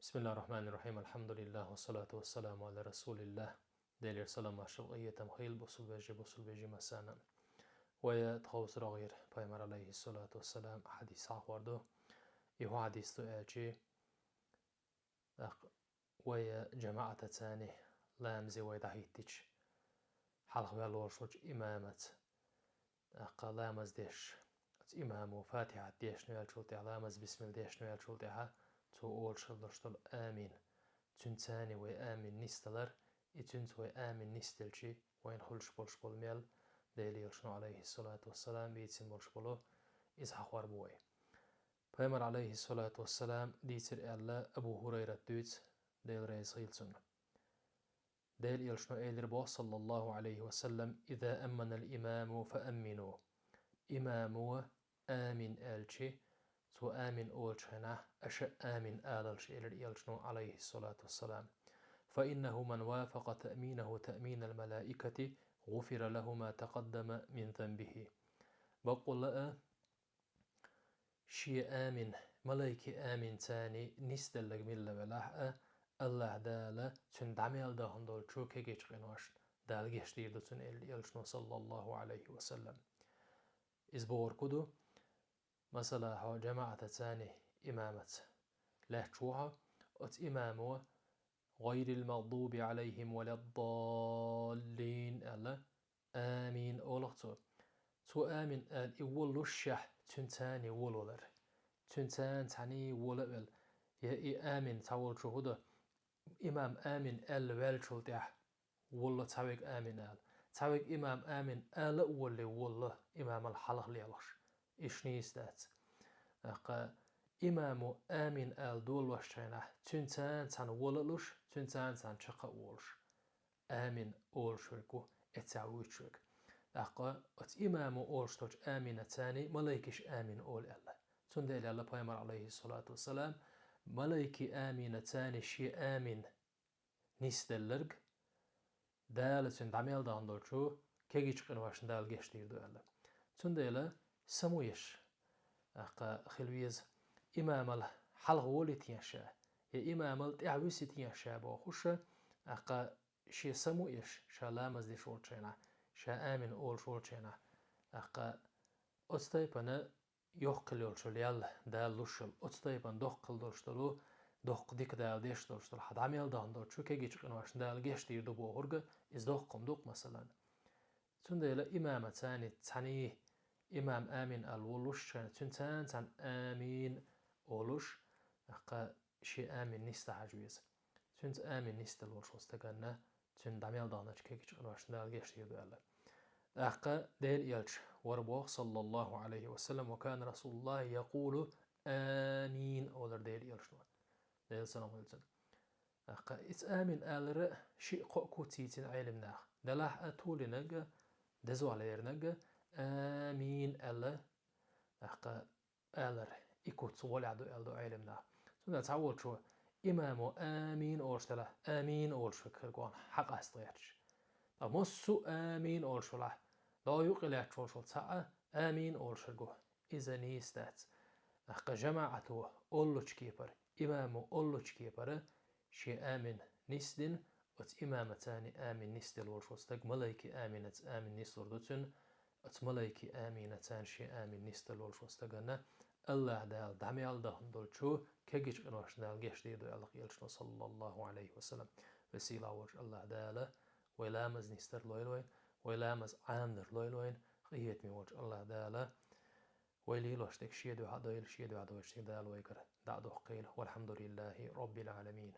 بسم الله الرحمن الرحيم. الحمد لله والصلاة والسلام على رسول الله. دير سلام عشوائية تمخيل بوصل بيجي مسانا ويا تخوص رغير بيمر عليه الصلاة والسلام حديث عقوردو يهو حديث تؤجي ويا جماعة تاني لامزي ويدهيتج حلق بالورشوج إمامة لامز ديش إمامو فاتحة ديش نوال شلطي لامز بسم الله ديش نوال شلطي تو أول شلطل آمين تنتاني وآمن نستلر إتنت وآمن نستلشي وين خلش بولش بالميل ديلي يلشنو عليه الصلاة والسلام بيتسن بولش بولو إسحاق واربوي بيمر عليه الصلاة والسلام ديتر ألا أبو هريرة دوت ديل ريس غيلسون ديل يلشنو إيلر صلى الله عليه وسلم إذا أمن الإمام فأمنوا إمامو آمن آلشي تو آمن أولشنا أش آمن آلش إلى يلشنو عليه الصلاة والسلام فإنه من وافق تأمينه تأمين الملائكة غفر له ما تقدم من ذنبه بقول لا شي آمن ملائكة آمن تاني نستلق من لبلاح الله دالا تن دعميل دا هندول شو كيجيش غنوش دال جشتير دو تن يلشنو صلى الله عليه وسلم إزبور كدو مثلا جماعة تاني إمامة لا تشوها أت إمامه غير المغضوب عليهم ولا الضالين ألا آمين أولغتو تو آمين آل إولو الشح تنتاني ولولر تنتان تاني ولول يا آمين تاول شهودا إمام آمين آل والشلتح والله تاويك آمين آل تاويك إمام آمين آل ولي والله إمام الحلق ليلش إيش نيستات أقا إمام آمين آل دول وشتينه تنتان تان وللوش تنتان تان شقا أولش آمين أولشوكو اتعويتشوك أقا أت إمام أولشتوش آمين تاني ملايكش آمين أول ألا تندل الله بيامر عليه الصلاة والسلام ملايكي آمين تاني شي آمين نيستلرق دال تندعميل داندوشو كيجيش قنواش دال جشتير دو ألا تندل سمويش أقا خلويز إمام الحلق ولي تيانشا يا إمام التعويسي تيانشا بوخوشا أقا شي سمو إيش شا لامز دي شولشينا شا آمن أول شولشينا أقا أستيبنا يوقل يولشل يال دال لوشل أستيبن دوقل دولشتلو دوق ديك دال ديش دولشتل حد عميل دان دول شو كيجيش قنواش دال جيش دير دو بوهرغ إز دوقم دوق مثلا تندل إمامة تاني إمام آمين الولوش تنتان تان آمين أولوش أقا شي آمين نيستا حجويز تنت آمين نيستا الولوش وستقنا تن دعميل دانش كيكيش قنواش دال جيش يدو ألا أقا ديل يلش وربوغ صلى الله عليه وسلم وكان رسول الله يقول آمين أولر ديل يلش ديل سلام عليكم أقا إت آمين آلر شي قوكو تيتين علمنا دلاح أتولي دزو على يرنجا آمين ألا أحقا ألر إكوت ولعدو ألدو علمنا سنة تعود شو إمامو آمين أورشتلا آمين أورشو كرقوان حق أستغيرش طب مصو آمين أورشلا لا يقلع شو تسعى آمين أورشرقو إذا نيستات أحقا جماعته أولوش كيبر إمامو أولوش كيبر شي آمين نيستين وت إمامة تاني آمين نيستل والشوستق ملايكي آمينة آمين نيستل دوتن وت ملايكي آمينة تان شي آمين نيستل والشوستقنا الله دال دعمي الدهن دولشو كيجيش قنوش دال جيش ديدو يالق يلشنو صلى الله عليه وسلم وسيلا وجه الله دال ويلامز نيستر لويلوين ويلامز عاندر لويلوين قيت مي وجه الله دال ويليلوشتك شيدو عدويل شيدو عدويل دال ويكر دعدو قيل والحمد لله رب العالمين.